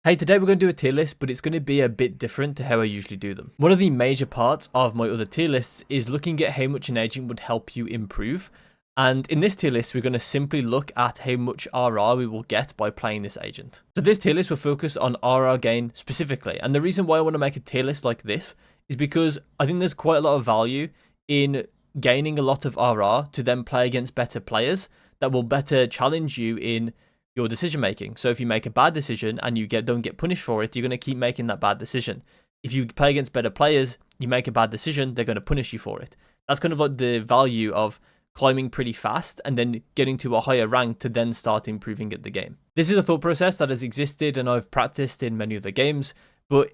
Hey, today we're going to do a tier list, but it's going to be a bit different to how I usually do them. One of the major parts of my other tier lists is looking at how much an agent would help you improve. And in this tier list, we're going to simply look at how much RR we will get by playing this agent. So this tier list will focus on RR gain specifically. And the reason why I want to make a tier list like this is because I think there's quite a lot of value in gaining a lot of RR to then play against better players that will better challenge you in your decision making. So if you make a bad decision and you don't get punished for it, you're going to keep making that bad decision. If you play against better players, you make a bad decision, they're going to punish you for it. That's kind of like the value of climbing pretty fast and then getting to a higher rank to then start improving at the game. This is a thought process that has existed and I've practiced in many other games, but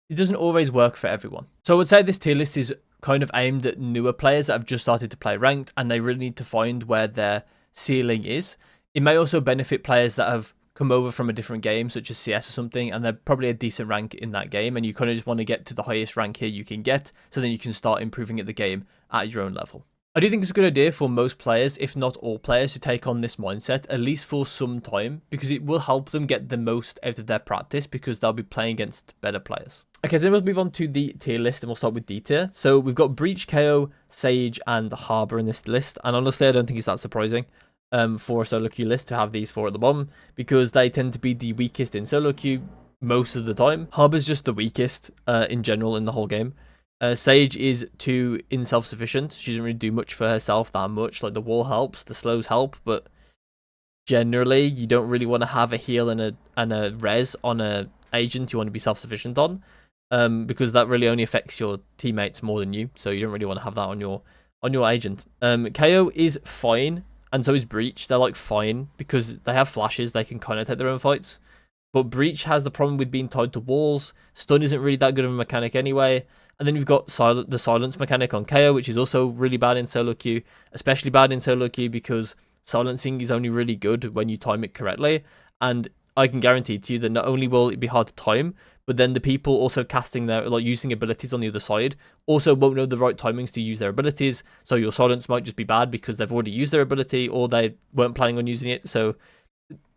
it doesn't always work for everyone. So I would say this tier list is kind of aimed at newer players that have just started to play ranked and they really need to find where their ceiling is. It may also benefit players that have come over from a different game, such as CS or something, and they're probably a decent rank in that game, and you kind of just want to get to the highest rank here you can get, so then you can start improving at the game at your own level. I do think it's a good idea for most players, if not all players, to take on this mindset, at least for some time, because it will help them get the most out of their practice, because they'll be playing against better players. Okay, so then we'll move on to the tier list, and we'll start with D tier. So we've got Breach, KO, Sage, and Harbor in this list, and honestly, I don't think it's that surprising. For a solo queue list to have these four at the bottom because they tend to be the weakest in solo queue most of the time. Harbor's just the weakest in general in the whole game. Sage is too self-sufficient. She doesn't really do much for herself that much. Like the wall helps, the slows help, but generally you don't really want to have a heal and a res on a agent you want to be self-sufficient on, because that really only affects your teammates more than you. So you don't really want to have that on your agent. KO is fine. And so is Breach. They're like fine because they have flashes. They can kind of take their own fights. But Breach has the problem with being tied to walls. Stun isn't really that good of a mechanic anyway. And then you've got the silence mechanic on KO, which is also really bad in solo queue. Especially bad in solo queue because silencing is only really good when you time it correctly. And I can guarantee to you that not only will it be hard to time, but then the people also casting their, like using abilities on the other side also won't know the right timings to use their abilities. So your silence might just be bad because they've already used their ability or they weren't planning on using it. So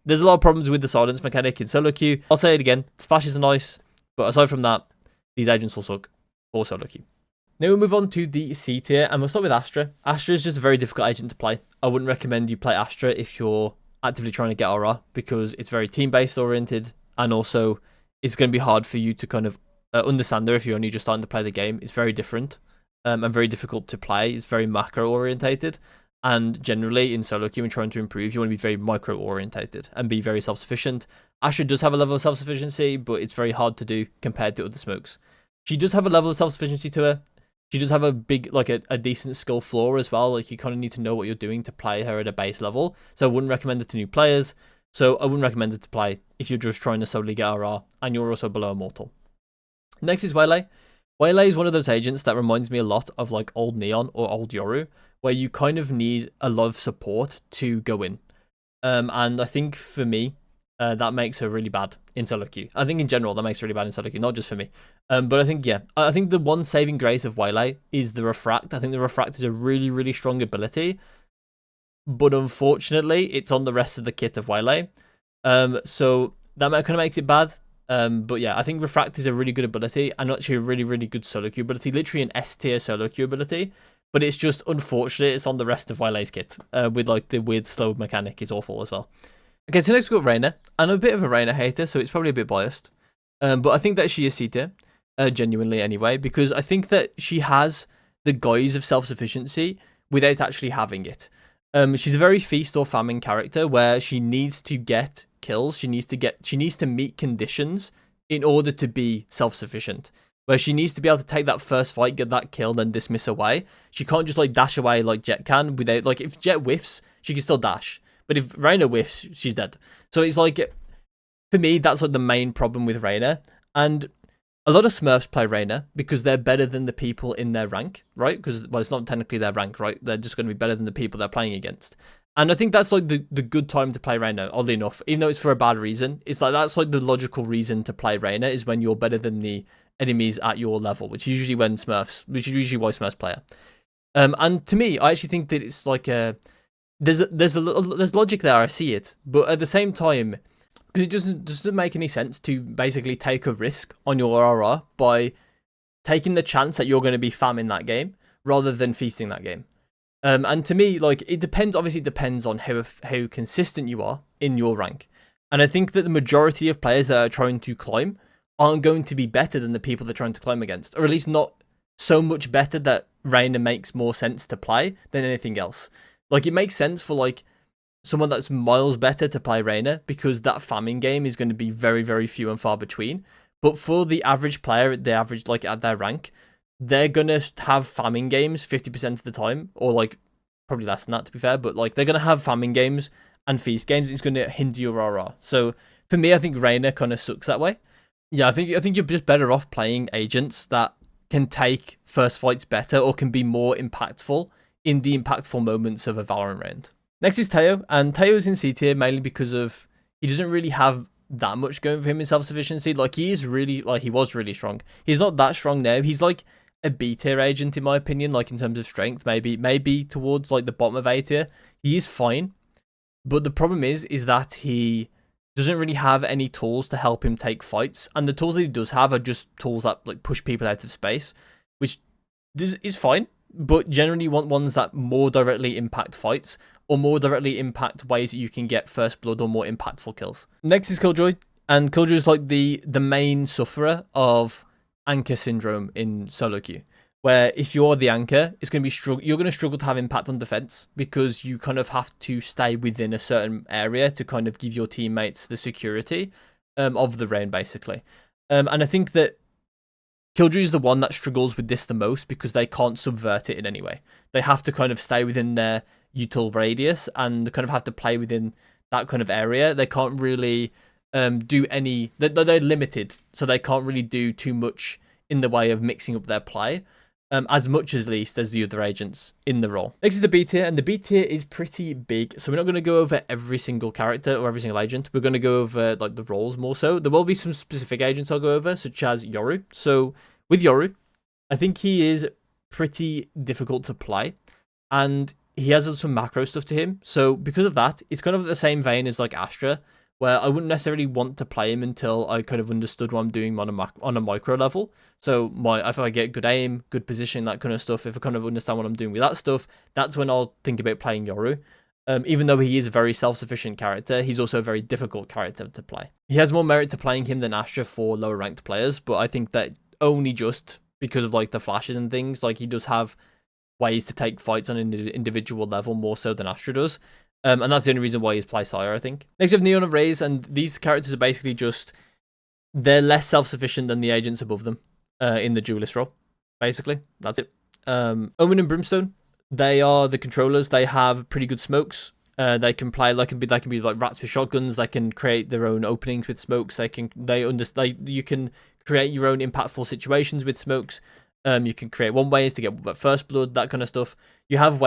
there's a lot of problems with the silence mechanic in solo queue. I'll say it again, flashes are nice, but aside from that, these agents will suck for solo queue. Now we'll move on to the C tier and we'll start with Astra. Astra is just a very difficult agent to play. I wouldn't recommend you play Astra if you're actively trying to get RR because it's very team-based oriented and also it's going to be hard for you to kind of understand her if you're only just starting to play the game. It's very different and very difficult to play. It's very macro orientated, and generally in solo queue when trying to improve, you want to be very micro orientated and be very self-sufficient. Astra does have a level of self-sufficiency, but it's very hard to do compared to other smokes. She does have a level of self-sufficiency to her. She does have a big, like a decent skill floor as well. Like you kind of need to know what you're doing to play her at a base level. So I wouldn't recommend it to new players. So I wouldn't recommend it to play if you're just trying to solely get RR and you're also below Immortal. Next is Waylay. Waylay is one of those agents that reminds me a lot of like old Neon or old Yoru, where you kind of need a lot of support to go in. And I think for me, that makes her really bad in solo queue. I think in general, that makes her really bad in solo queue, not just for me. But I think, yeah, I think the one saving grace of Waylay is the Refract. I think the Refract is a really, really strong ability. But unfortunately, it's on the rest of the kit of Waylay. So that kind of makes it bad. But yeah, I think Refract is a really good ability and actually a really, really good solo queue ability. Literally an S tier solo queue ability. But it's just unfortunate it's on the rest of Waylay's kit. With like the weird slow mechanic is awful as well. Okay, so next we've got Reyna. I'm a bit of a Reyna hater, so it's probably a bit biased. But I think that she is C tier. Genuinely anyway. Because I think that she has the guise of self-sufficiency without actually having it. She's a very feast or famine character where she needs to get kills. She needs to meet conditions in order to be self-sufficient. Where she needs to be able to take that first fight, get that kill, then dismiss away. She can't just like dash away like Jet can without, like if Jet whiffs, she can still dash. But if Reyna whiffs, she's dead. So it's like, for me, that's like the main problem with Reyna. And a lot of Smurfs play Reyna because they're better than the people in their rank, right? Because, well, it's not technically their rank, right? They're just going to be better than the people they're playing against. And I think that's like the good time to play Reyna, oddly enough. Even though it's for a bad reason, it's like that's like the logical reason to play Reyna is when you're better than the enemies at your level, which is usually when Smurfs, which is usually why Smurfs play her. And to me, I actually think that it's like there's logic there. I see it, but at the same time, because it doesn't make any sense to basically take a risk on your RR by taking the chance that you're going to be famming that game rather than feasting that game. And to me, like, it depends. Obviously, it depends on how consistent you are in your rank. And I think that the majority of players that are trying to climb aren't going to be better than the people they're trying to climb against, or at least not so much better that Reina makes more sense to play than anything else. Like, it makes sense for like someone that's miles better to play Reina because that famming game is going to be very, very few and far between. But for the average player, the average, like, at their rank, they're going to have famming games 50% of the time, or like probably less than that, to be fair. But like, they're going to have famming games and feast games. It's going to hinder your RR. So for me, I think Reina kind of sucks that way. Yeah, I think you're just better off playing agents that can take first fights better or can be more impactful in the impactful moments of a Valorant round. Next is Teo, and Teo's in C tier mainly because of he doesn't really have that much going for him in self-sufficiency. Like, he was really strong. He's not that strong now. He's like a B tier agent in my opinion, like in terms of strength, maybe towards like the bottom of A tier. He is fine, but the problem is that he doesn't really have any tools to help him take fights, and the tools that he does have are just tools that like push people out of space, which is fine, but generally you want ones that more directly impact fights or more directly impact ways that you can get first blood or more impactful kills. Next is Killjoy, and Killjoy is like the main sufferer of anchor syndrome in solo queue, where if you're the anchor, it's going to be you're going to struggle to have impact on defense because you kind of have to stay within a certain area to kind of give your teammates the security of the round, basically. And I think that Killjoy is the one that struggles with this the most because they can't subvert it in any way. They have to kind of stay within their util radius and kind of have to play within that kind of area. They can't really do any... They're limited, so they can't really do too much in the way of mixing up their play. As much as least as the other agents in the role. Next is the B tier, and the B tier is pretty big, so we're not going to go over every single character or every single agent. We're going to go over like the roles more so. There will be some specific agents I'll go over, such as Yoru. So with Yoru, I think he is pretty difficult to play, and he has some macro stuff to him. So because of that, it's kind of the same vein as like Astra, where I wouldn't necessarily want to play him until I kind of understood what I'm doing on a micro level. So if I get good aim, good position, that kind of stuff, if I kind of understand what I'm doing with that stuff, that's when I'll think about playing Yoru. Even though he is a very self-sufficient character, he's also a very difficult character to play. He has more merit to playing him than Astra for lower ranked players, but I think that only just because of like the flashes and things. Like, he does have ways to take fights on an individual level more so than Astra does. And that's the only reason why he's placed higher, I think. Next we have Neon of Rays, and these characters are basically just... They're less self-sufficient than the agents above them in the duelist role. Basically, that's it. Omen and Brimstone, they are the controllers. They have pretty good smokes. They can play, they can be like rats with shotguns. They can create their own openings with smokes. You can create your own impactful situations with smokes. You can create one ways to get first blood, that kind of stuff. You have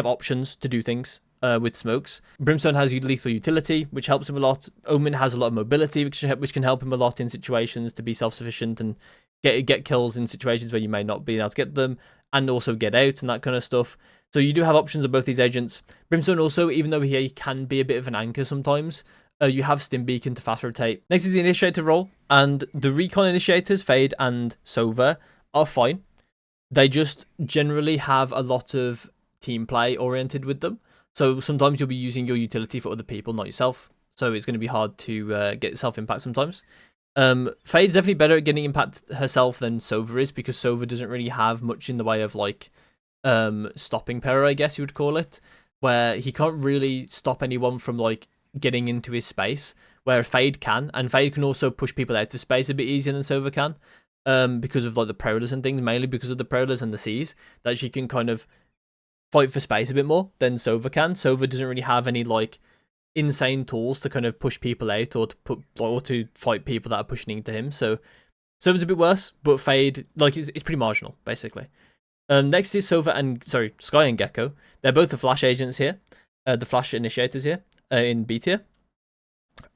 options to do things with smokes. Brimstone has lethal utility, which helps him a lot. Omen has a lot of mobility, which can help him a lot in situations to be self-sufficient and get kills in situations where you may not be able to get them, and also get out and that kind of stuff. So you do have options of both these agents. Brimstone also, even though he can be a bit of an anchor sometimes, you have Stim Beacon to fast rotate. Next is the Initiator role, and the Recon Initiators, Fade and Sova, are fine. They just generally have a lot of team play oriented with them. So sometimes you'll be using your utility for other people, not yourself. So it's going to be hard to get self-impact sometimes. Fade's definitely better at getting impact herself than Sova is, because Sova doesn't really have much in the way of like stopping power, I guess you would call it, where he can't really stop anyone from like getting into his space, where Fade can, and Fade can also push people out of space a bit easier than Sova can, because of like the prowlers and things, mainly because of the prowlers and the Cs, that she can kind of fight for space a bit more than Sova can. Sova doesn't really have any like insane tools to kind of push people out or to fight people that are pushing into him. So Sova's a bit worse, but Fade like it's pretty marginal basically. Next is Sky and Gecko. They're both the flash agents here, the flash initiators here in B tier,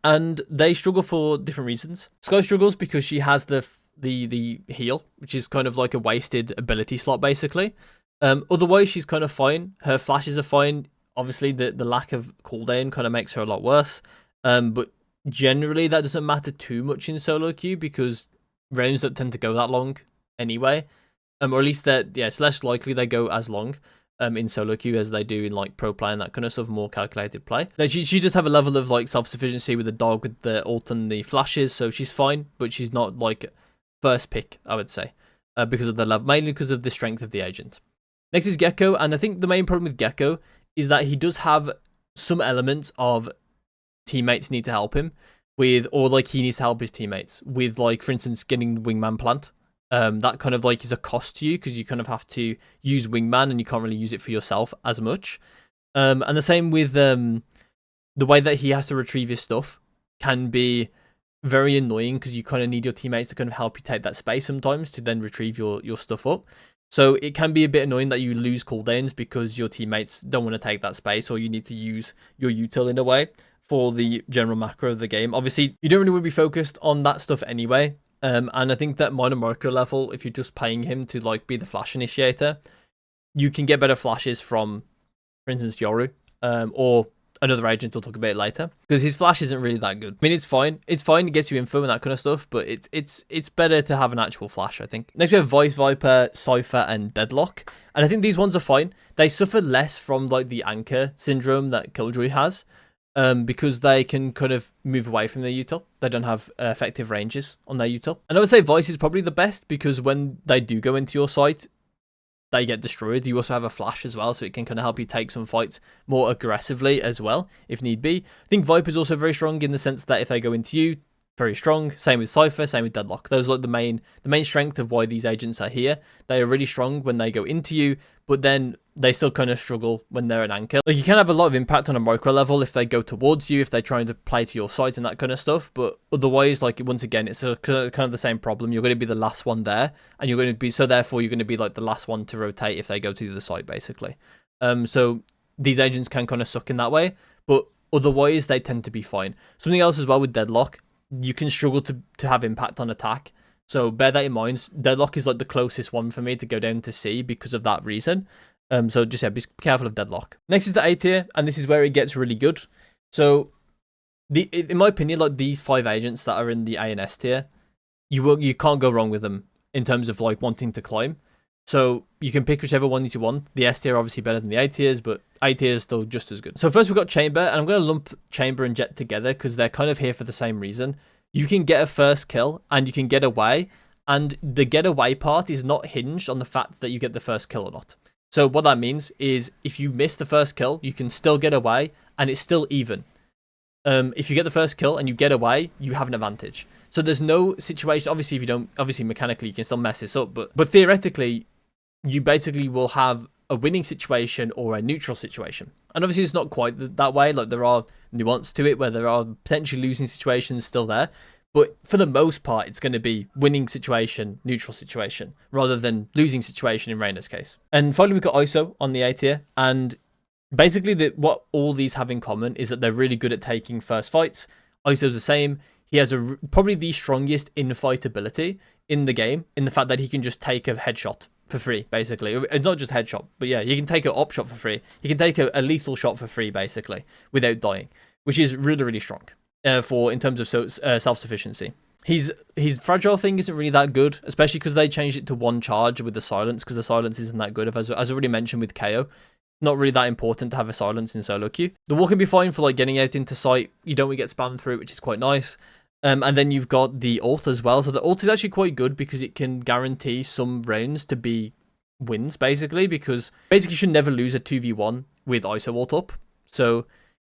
and they struggle for different reasons. Sky struggles because she has the heal, which is kind of like a wasted ability slot basically. Otherwise she's kind of fine. Her flashes are fine. Obviously the lack of cooldown kind of makes her a lot worse. But generally that doesn't matter too much in solo queue because rounds don't tend to go that long anyway. Or at least that, yeah, it's less likely they go as long in solo queue as they do in like pro play and that kind of stuff, more calculated play. Like she does have a level of like self-sufficiency with the dog, with the ult and the flashes, so she's fine, but she's not like first pick, I would say, because of the level, mainly because of the strength of the agent. Next is Gecko, and I think the main problem with Gecko is that he does have some elements of teammates need to help him with, or like he needs to help his teammates with, like for instance getting wingman plant. That kind of like is a cost to you because you kind of have to use wingman and you can't really use it for yourself as much. And the same with the way that he has to retrieve his stuff can be very annoying because you kind of need your teammates to kind of help you take that space sometimes to then retrieve your stuff up. So it can be a bit annoying that you lose cooldowns because your teammates don't want to take that space, or you need to use your util in a way for the general macro of the game. Obviously, you don't really want to be focused on that stuff anyway. And I think that minor micro level, if you're just paying him to like be the flash initiator, you can get better flashes from, for instance, Yoru, or another agent we'll talk about later, because his flash isn't really that good. I mean, it's fine. It's fine. It gets you info and that kind of stuff, but it's better to have an actual flash, I think. Next we have Vice Viper, Cypher, and Deadlock. And I think these ones are fine. They suffer less from like the anchor syndrome that Killjoy has, because they can kind of move away from their util. They don't have effective ranges on their util. And I would say Vice is probably the best because when they do go into your site, they get destroyed. You also have a flash as well, so it can kind of help you take some fights more aggressively as well, if need be. I think Viper's also very strong in the sense that if they go into you, very strong. Same with Cypher, same with Deadlock. Those are like the main strength of why these agents are here. They are really strong when they go into you, but then they still kind of struggle when they're an anchor. Like you can have a lot of impact on a micro level if they go towards you, if they're trying to play to your site and that kind of stuff. But otherwise, like once again, it's a kind of the same problem. You're going to be the last one there, and you're going to be, so therefore you're going to be like the last one to rotate if they go to the site, basically. So these agents can kind of suck in that way, but otherwise they tend to be fine. Something else as well with Deadlock, you can struggle to have impact on attack. So bear that in mind. Deadlock is like the closest one for me to go down to C because of that reason. So just, yeah, be careful of Deadlock. Next is the A tier, and this is where it gets really good. So in my opinion, like these 5 agents that are in the A and S tier, you can't go wrong with them in terms of like wanting to climb. So you can pick whichever ones you want. The S tier obviously better than the A tiers, but A tier is still just as good. So first we've got Chamber, and I'm going to lump Chamber and Jet together because they're kind of here for the same reason. You can get a first kill and you can get away, and the getaway part is not hinged on the fact that you get the first kill or not. So what that means is if you miss the first kill, you can still get away and it's still even. If you get the first kill and you get away, you have an advantage. So there's no situation, obviously if you don't, obviously mechanically you can still mess this up, but theoretically, you basically will have a winning situation or a neutral situation. And obviously it's not quite that way, like there are nuance to it where there are potentially losing situations still there. But for the most part, it's going to be winning situation, neutral situation, rather than losing situation in Reyna's case. And finally, we've got ISO on the A tier. And basically, what all these have in common is that they're really good at taking first fights. ISO's the same. He has probably the strongest in-fight ability in the game, in the fact that he can just take a headshot for free, basically. It's not just headshot, but yeah, he can take an op shot for free. He can take a lethal shot for free, basically, without dying, which is really, really strong. In terms of self-sufficiency. His fragile thing isn't really that good, especially because they changed it to 1 charge with the silence, because the silence isn't that good. As already mentioned with KO, not really that important to have a silence in solo queue. The wall can be fine for like getting out into sight. You don't really get spammed through it, which is quite nice. And then you've got the ult as well. So the ult is actually quite good because it can guarantee some rounds to be wins, basically, because basically you should never lose a 2v1 with ISO ult up. So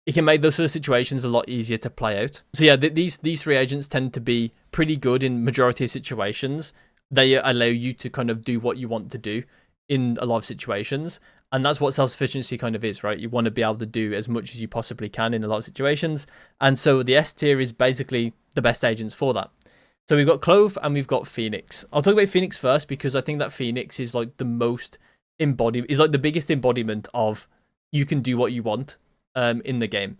it can make those sort of situations a lot easier to play out. So yeah, these 3 agents tend to be pretty good in majority of situations. They allow you to kind of do what you want to do in a lot of situations. And that's what self-sufficiency kind of is, right? You want to be able to do as much as you possibly can in a lot of situations. And so the S tier is basically the best agents for that. So we've got Clove and we've got Phoenix. I'll talk about Phoenix first because I think that Phoenix is like the most is like the biggest embodiment of you can do what you want in the game,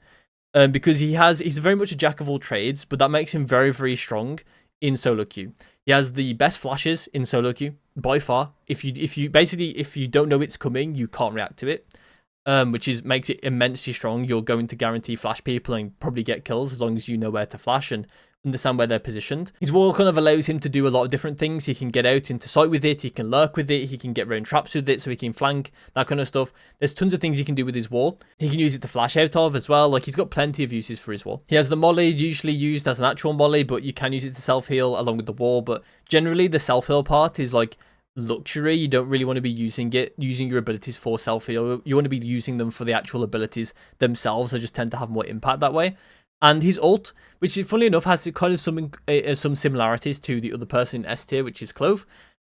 because he's very much a jack of all trades, but that makes him very, very strong in solo queue. He has the best flashes in solo queue by far. If you don't know it's coming, you can't react to it. which makes it immensely strong. You're going to guarantee flash people and probably get kills as long as you know where to flash and understand where they're positioned. His wall kind of allows him to do a lot of different things. He can get out into sight with it, he can lurk with it, he can get round traps with it, so he can flank, that kind of stuff. There's tons of things he can do with his wall. He can use it to flash out of as well. Like, he's got plenty of uses for his wall. He has the molly, usually used as an actual molly, but you can use it to self-heal along with the wall. But generally the self-heal part is like luxury. You don't really want to be using your abilities for self-heal. You want to be using them for the actual abilities themselves. They just tend to have more impact that way. And his ult, which funnily enough has kind of some similarities to the other person in S tier, which is Clove.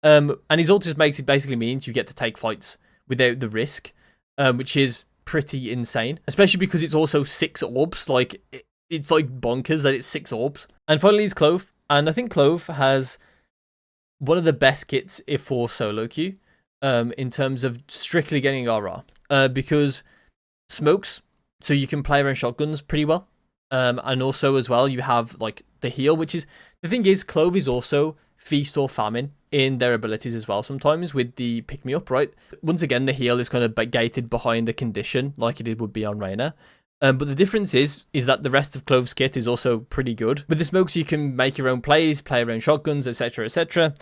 And his ult just basically means you get to take fights without the risk, which is pretty insane, especially because it's also 6 orbs. Like, it's like bonkers that it's 6 orbs. And finally is Clove, and I think Clove has one of the best kits for solo queue, in terms of strictly getting RR, because smokes, so you can play around shotguns pretty well. And also as well, you have like the heal, which is, the thing is, Clove is also feast or famine in their abilities as well sometimes with the pick me up, right? Once again, the heal is kind of gated behind the condition like it would be on Reyna. But the difference is that the rest of Clove's kit is also pretty good. With the smokes, you can make your own plays, play around shotguns, etc, etc.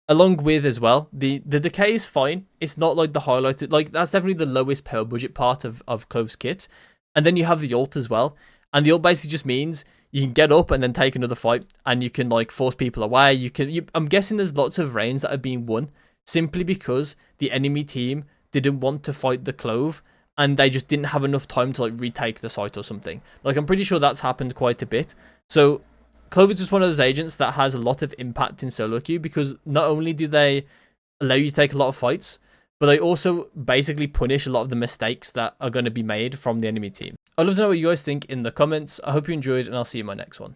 Along with as well, the decay is fine. It's not like the highlighted, like that's definitely the lowest power budget part of Clove's kit. And then you have the ult as well. And the ult basically just means you can get up and then take another fight, and you can like force people away. I'm guessing there's lots of reigns that have been won simply because the enemy team didn't want to fight the Clove and they just didn't have enough time to like retake the site or something. Like, I'm pretty sure that's happened quite a bit. So Clove is just one of those agents that has a lot of impact in solo queue, because not only do they allow you to take a lot of fights, but they also basically punish a lot of the mistakes that are going to be made from the enemy team. I'd love to know what you guys think in the comments. I hope you enjoyed, and I'll see you in my next one.